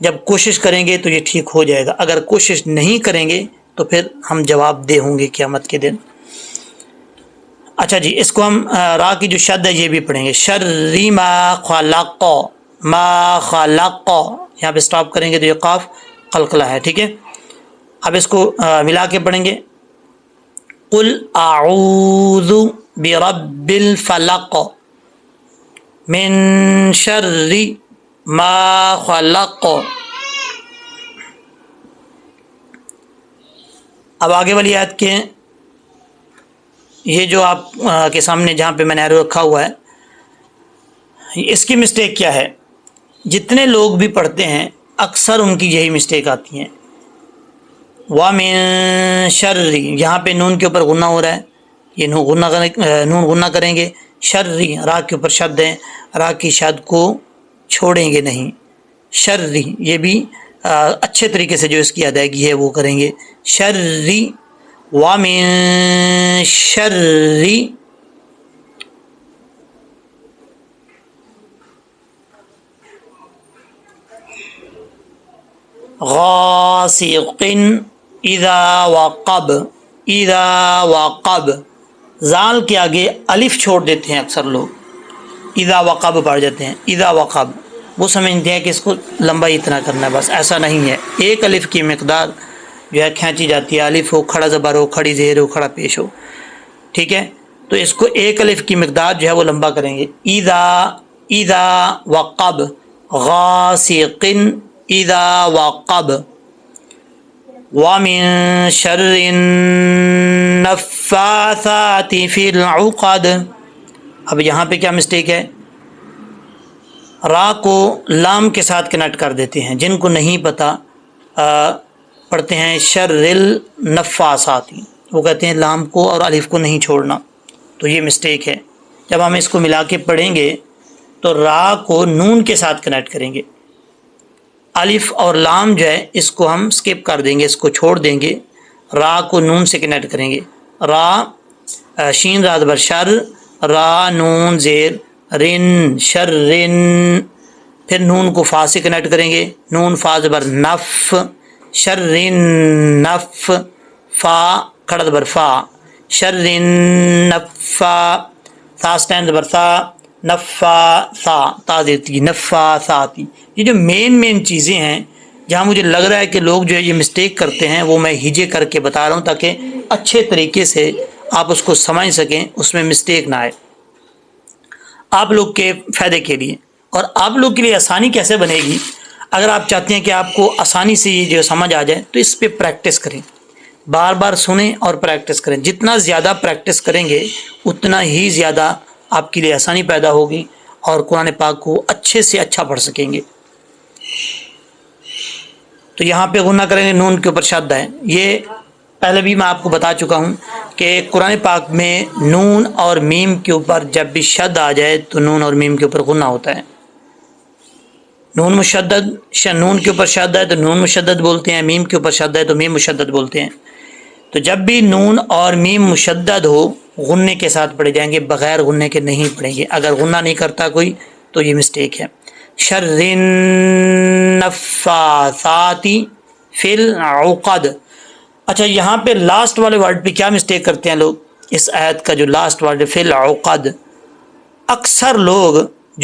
جب کوشش کریں گے تو یہ ٹھیک ہو جائے گا، اگر کوشش نہیں کریں گے تو پھر ہم جواب دہ ہوں گے قیامت کے دن۔ اچھا جی، اس کو ہم را کی جو شد ہے یہ بھی پڑھیں گے، شر ما خلق، ما خلق، یہاں پہ سٹاپ کریں گے تو یہ قاف قلقلہ ہے، ٹھیک ہے۔ اب اس کو ملا کے پڑھیں گے، قل اعوذ برب الفلق من شر ما خلق۔ اب آگے والی آیت کے یہ جو آپ کے سامنے جہاں پہ میں نے ایرو رکھا ہوا ہے، اس کی مسٹیک کیا ہے؟ جتنے لوگ بھی پڑھتے ہیں اکثر ان کی یہی مسٹیک آتی ہیں۔ وَمِن شَرِّ، یہاں پہ نون کے اوپر غنہ ہو رہا ہے، یہ نون غنہ کریں گے، شرری را کے اوپر شد ہے، را کی شد کو چھوڑیں گے نہیں، شرری یہ بھی اچھے طریقے سے جو اس کی ادائیگی ہے وہ کریں گے، شرری وَمِن شَرِّ غاسق اذا وقب، اذا وقب، زال کے آگے الف چھوڑ دیتے ہیں اکثر لوگ، اذا وقب پڑھ جاتے ہیں، اذا وقب، وہ سمجھتے ہیں کہ اس کو لمبا اتنا کرنا ہے، بس ایسا نہیں ہے، ایک الف کی مقدار جو ہے کھینچی جاتی ہے، الف ہو، کھڑا زبر ہو، کھڑی زیر ہو، کھڑا پیش ہو، ٹھیک ہے، تو اس کو ایک الف کی مقدار جو ہے وہ لمبا کریں گے، اذا، اذا وقب، غاسق اذا وقب، وَمِن شَرِّ النَّفَّاثَاتِ فِي الْعُقَدِ۔ اب یہاں پہ کیا مسٹیک ہے؟ را کو لام کے ساتھ کنیکٹ کر دیتے ہیں، جن کو نہیں پتہ پڑھتے ہیں شر النفاثات، وہ کہتے ہیں لام کو اور الف کو نہیں چھوڑنا، تو یہ مسٹیک ہے۔ جب ہم اس کو ملا کے پڑھیں گے تو را کو نون کے ساتھ کنیکٹ کریں گے، الف اور لام جو ہے اس کو ہم سکپ کر دیں گے، اس کو چھوڑ دیں گے، را کو نون سے کنیکٹ کریں گے، را شین را زبر شر، را نون زیر رن، شر رن، پھر نون کو فا سے کنیکٹ کریں گے، نون فا زبر نف، شر رن نف، فا کھڑا زبر فا، شر رن نفا، تھا سٹینڈ زبر تھا، نفا تھا، تا دیتی نفا تھاتی۔ یہ جو مین چیزیں ہیں جہاں مجھے لگ رہا ہے کہ لوگ جو ہے یہ مسٹیک کرتے ہیں، وہ میں ہجے کر کے بتا رہا ہوں تاکہ اچھے طریقے سے آپ اس کو سمجھ سکیں، اس میں مسٹیک نہ آئے، آپ لوگ کے فائدے کے لیے۔ اور آپ لوگ کے لیے آسانی کیسے بنے گی؟ اگر آپ چاہتے ہیں کہ آپ کو آسانی سے یہ جو سمجھ آ جائے تو اس پہ پریکٹس کریں، بار بار سنیں اور پریکٹس کریں، جتنا زیادہ پریکٹس کریں گے اتنا ہی زیادہ آپ کے لیے آسانی پیدا ہوگی اور قرآن پاک کو اچھے سے اچھا پڑھ سکیں گے۔ تو یہاں پہ غنہ کریں گے، نون کے اوپر شد ہے، یہ پہلے بھی میں آپ کو بتا چکا ہوں کہ قرآن پاک میں نون اور میم کے اوپر جب بھی شد آ جائے تو نون اور میم کے اوپر غنہ ہوتا ہے۔ نون مشدد، نون کے اوپر شد ہے تو نون مشدد بولتے ہیں، میم کے اوپر شد ہے تو میم مشدد بولتے ہیں۔ تو جب بھی نون اور میم مشدد ہو غنے کے ساتھ پڑھے جائیں گے، بغیر غنے کے نہیں پڑھیں گے۔ اگر غنہ نہیں کرتا کوئی تو یہ مسٹیک ہے۔ شر النفاثات فی العقد۔ اچھا، یہاں پہ لاسٹ والے ورڈ پہ کیا مسٹیک کرتے ہیں لوگ؟ اس آیت کا جو لاسٹ ورڈ ہے فی العقد، اکثر لوگ،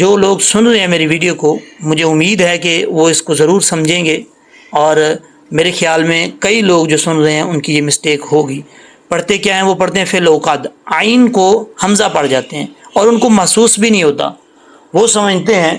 جو لوگ سن رہے ہیں میری ویڈیو کو، مجھے امید ہے کہ وہ اس کو ضرور سمجھیں گے، اور میرے خیال میں کئی لوگ جو سن رہے ہیں ان کی یہ مسٹیک ہوگی۔ پڑھتے کیا ہیں؟ وہ پڑھتے ہیں فی العقد، عین کو حمزہ پڑھ جاتے ہیں اور ان کو محسوس بھی نہیں ہوتا، وہ سمجھتے ہیں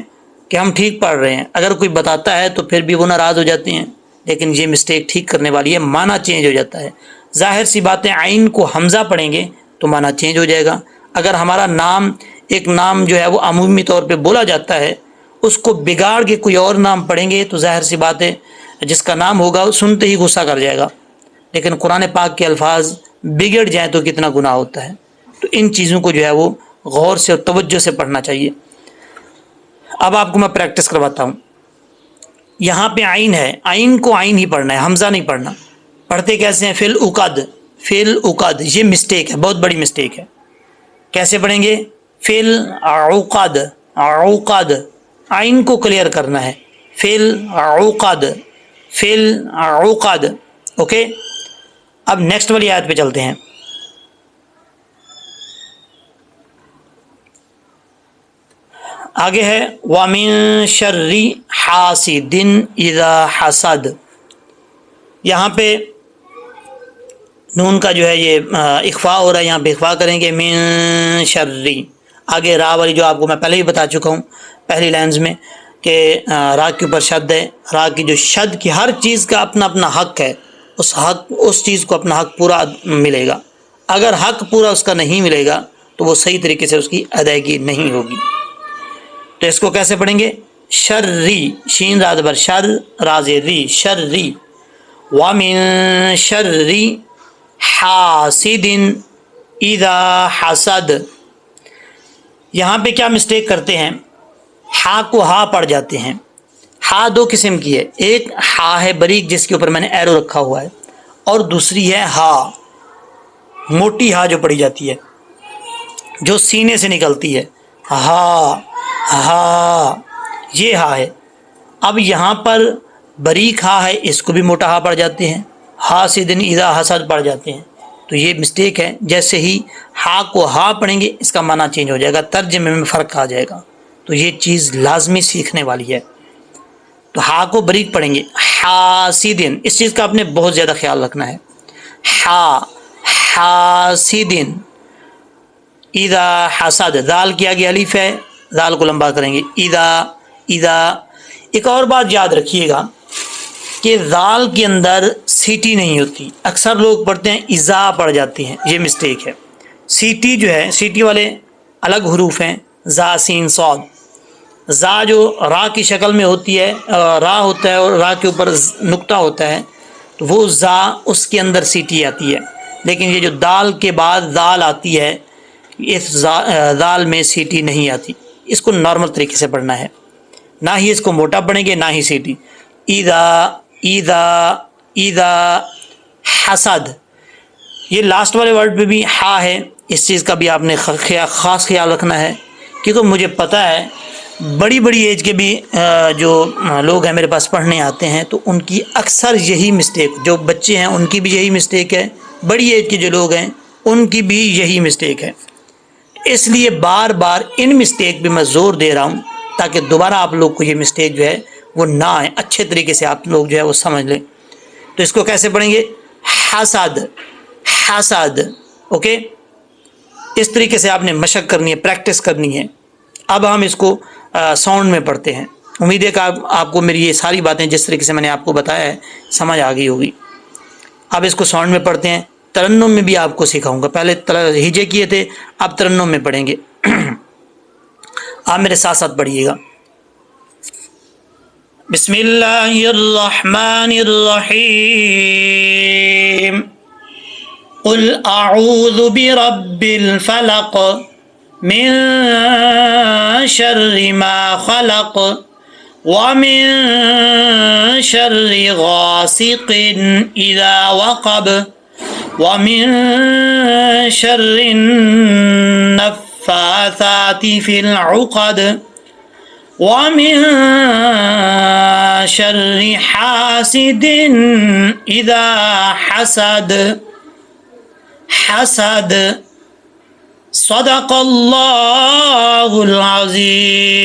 کہ ہم ٹھیک پڑھ رہے ہیں، اگر کوئی بتاتا ہے تو پھر بھی وہ ناراض ہو جاتے ہیں، لیکن یہ مسٹیک ٹھیک کرنے والی ہے، معنی چینج ہو جاتا ہے۔ ظاہر سی بات ہے، عین کو حمزہ پڑھیں گے تو معنی چینج ہو جائے گا۔ اگر ہمارا نام، ایک نام جو ہے وہ عمومی طور پہ بولا جاتا ہے، اس کو بگاڑ کے کوئی اور نام پڑھیں گے تو ظاہر سی بات ہے جس کا نام ہوگا وہ سنتے ہی غصہ کر جائے گا، لیکن قرآن پاک کے الفاظ بگڑ جائیں تو کتنا گناہ ہوتا ہے۔ تو ان چیزوں کو جو ہے وہ غور سے اور توجہ سے پڑھنا چاہیے۔ اب آپ کو میں پریکٹس کرواتا ہوں۔ یہاں پہ عین ہے، عین کو عین ہی پڑھنا ہے، حمزہ نہیں پڑھنا۔ پڑھتے کیسے ہیں؟ فی العقد، فی العقد، یہ مسٹیک ہے، بہت بڑی مسٹیک ہے۔ کیسے پڑھیں گے؟ فی العقد، عقد، عین کو کلیئر کرنا ہے، فی العقد، فی العقد. اوکے، اب نیکسٹ والی آیت پہ چلتے ہیں. آگے ہے وَمِن شَرِّ حَاسِدٍ اِذَا حَسَد. یہاں پہ نون کا جو ہے یہ اخفاء ہو رہا ہے، یہاں پہ اخفاء کریں گے من شرری. آگے را والی جو آپ کو میں پہلے ہی بتا چکا ہوں پہلی لائنز میں کہ را کے اوپر شد ہے. را کی جو شد کی ہر چیز کا اپنا اپنا حق ہے، اس چیز کو اپنا حق پورا ملے گا. اگر حق پورا اس کا نہیں ملے گا تو وہ صحیح طریقے سے اس کی ادائیگی نہیں ہوگی. تو اس کو کیسے پڑھیں گے؟ شرری، شین را زبر شر، را زیر ری، شرری. وَمِن شَرِّ حاسد اذا حسد. یہاں پہ کیا مسٹیک کرتے ہیں؟ ہا کو ہا پڑھ جاتے ہیں. ہا دو قسم کی ہے، ایک ہا ہے باریک جس کے اوپر میں نے ایرو رکھا ہوا ہے، اور دوسری ہے ہا موٹی ہا جو پڑھی جاتی ہے، جو سینے سے نکلتی ہے. ہا ہا یہ ہا ہے. اب یہاں پر باریک ہا ہے، اس کو بھی موٹا ہا پڑھ جاتے ہیں، حاسدن اذا حسد پڑھ جاتے ہیں. تو یہ مسٹیک ہے. جیسے ہی ہا کو ہا پڑھیں گے اس کا معنی چینج ہو جائے گا، ترجمے میں فرق آ جائے گا. تو یہ چیز لازمی سیکھنے والی ہے. تو ہا کو باریک پڑھیں گے حاسدن، اس چیز کا آپ نے بہت زیادہ خیال رکھنا ہے. ہا حاسدن اذا حسد، دال کی آگے الف ہے، دال کو لمبا کریں گے. اذا. ایک اور بات یاد رکھیے گا کہ ذال کے اندر سیٹی نہیں ہوتی. اکثر لوگ پڑھتے ہیں اذا پڑھ جاتے ہیں، یہ مسٹیک ہے. سیٹی جو ہے، سیٹی والے الگ حروف ہیں، زا سین صاد. زا جو را کی شکل میں ہوتی ہے، را ہوتا ہے اور را کے اوپر نقطہ ہوتا ہے، تو وہ زا اس کے اندر سیٹی آتی ہے. لیکن یہ جو دال کے بعد دال آتی ہے، اس دال میں سیٹی نہیں آتی. اس کو نارمل طریقے سے پڑھنا ہے، نہ ہی اس کو موٹا پڑھیں گے نہ ہی سیٹی. اذا حسد. یہ لاسٹ والے ورڈ پہ بھی ہا ہے، اس چیز کا بھی آپ نے خاص خیال رکھنا ہے، کیونکہ مجھے پتہ ہے بڑی بڑی ایج کے بھی جو لوگ ہیں میرے پاس پڑھنے آتے ہیں، تو ان کی اکثر یہی مسٹیک، جو بچے ہیں ان کی بھی یہی مسٹیک ہے، بڑی ایج کے جو لوگ ہیں ان کی بھی یہی مسٹیک ہے. اس لیے بار بار ان مسٹیک پہ میں زور دے رہا ہوں تاکہ دوبارہ آپ لوگ کو یہ مسٹیک جو ہے وہ نہ آئے، اچھے طریقے سے آپ لوگ جو ہے وہ سمجھ لیں. تو اس کو کیسے پڑھیں گے؟ حسد، حسد. اوکے، اس طریقے سے آپ نے مشق کرنی ہے، پریکٹس کرنی ہے. اب ہم اس کو ساؤنڈ میں پڑھتے ہیں. امید ہے کہ آپ کو میری یہ ساری باتیں جس طریقے سے میں نے آپ کو بتایا ہے سمجھ آ گئی ہوگی. اب اس کو ساؤنڈ میں پڑھتے ہیں. ترنم میں بھی آپ کو سکھاؤں گا، پہلے ہجے کیے تھے، اب ترنم میں پڑھیں گے. آپ میرے ساتھ ساتھ پڑھیے گا. بسم اللہ الرحمن الرحیم. قل اعوذ برب الفلق من شر ما خلق ومن شر غاسق اذا وقب ومن شر النفاثات في العقد ومن شر حاسد اذا حسد. صدق اللہ العظیم.